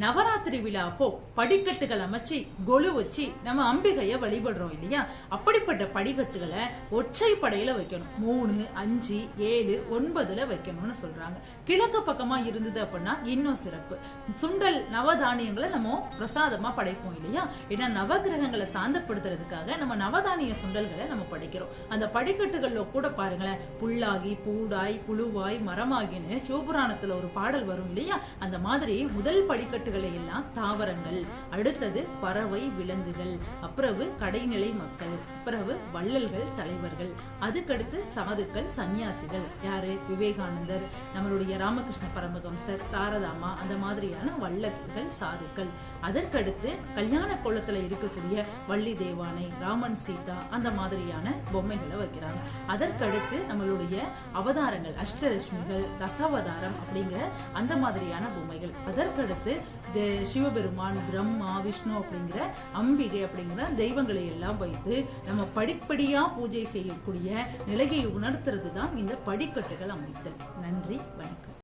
நவராத்திரி விழா அப்போ படிக்கட்டுகள் அமைச்சு கொலு வச்சு நம்ம அம்பிகைய வழிபடுறோம் இல்லையா? அப்படிப்பட்ட படிக்கட்டுகளை ஒற்றை படையில வைக்கணும். 3, 5, 7, 9 வைக்கணும்னு சொல்றாங்க. கிழக்கு பக்கமா இருந்தது அப்படின்னா இன்னும் சிறப்பு. சுண்டல் நவதானியங்களை நம்ம பிரசாதமா படைப்போம் இல்லையா? ஏன்னா நவகிரகங்களை சாந்தப்படுத்துறதுக்காக நம்ம நவதானிய சுண்டல்களை நம்ம படைக்கிறோம். அந்த படிக்கட்டுகள்ல கூட பாருங்களேன், புல்லாகி பூடாய் புழுவாய் மரமாகின்னு சிவபுராணத்துல ஒரு பாடல் வரும் இல்லையா? அந்த மாதிரி முதல் படிக்கட்டுகளை எல்லாம் தாவரங்கள், அடுத்தது பறவை விலங்குகள், அப்புறவு கடைநிலை மக்கள், அப்புறவு வள்ளல்கள் தலைவர்கள், அதுக்கடுத்து சாதுக்கள் சன்னியாசிகள். யாரு? விவேகானந்தர், நம்மளுடைய ராமகிருஷ்ண பரமஹம்சர், சாரதாமா, அந்த மாதிரியான வள்ளல்கள் சாதுக்கள். அதற்கடுத்து கல்யாண கோலத்துல இருக்கக்கூடிய வள்ளி தேவானை, ராமன் சீதா, அந்த மாதிரியான பொம்மைகளை வைக்கிறாங்க. அதற்கடுத்து நம்மளுடைய அவதாரங்கள், அஷ்டலட்சுமிகள், தசாவதாரம் அப்படிங்கிற அந்த மாதிரியான பொம்மைகள். அதற்கடுத்து சிவபெருமான், பிரம்மா, விஷ்ணு அப்படிங்கிற அம்பிகை அப்படிங்கிற தெய்வங்களை எல்லாம் வைத்து நம்ம படிப்படியா பூஜை செய்யக்கூடிய நிலையை உணர்த்துறது தான் இந்த படிக்கட்டுகள் அமைத்தல். நன்றி, வணக்கம்.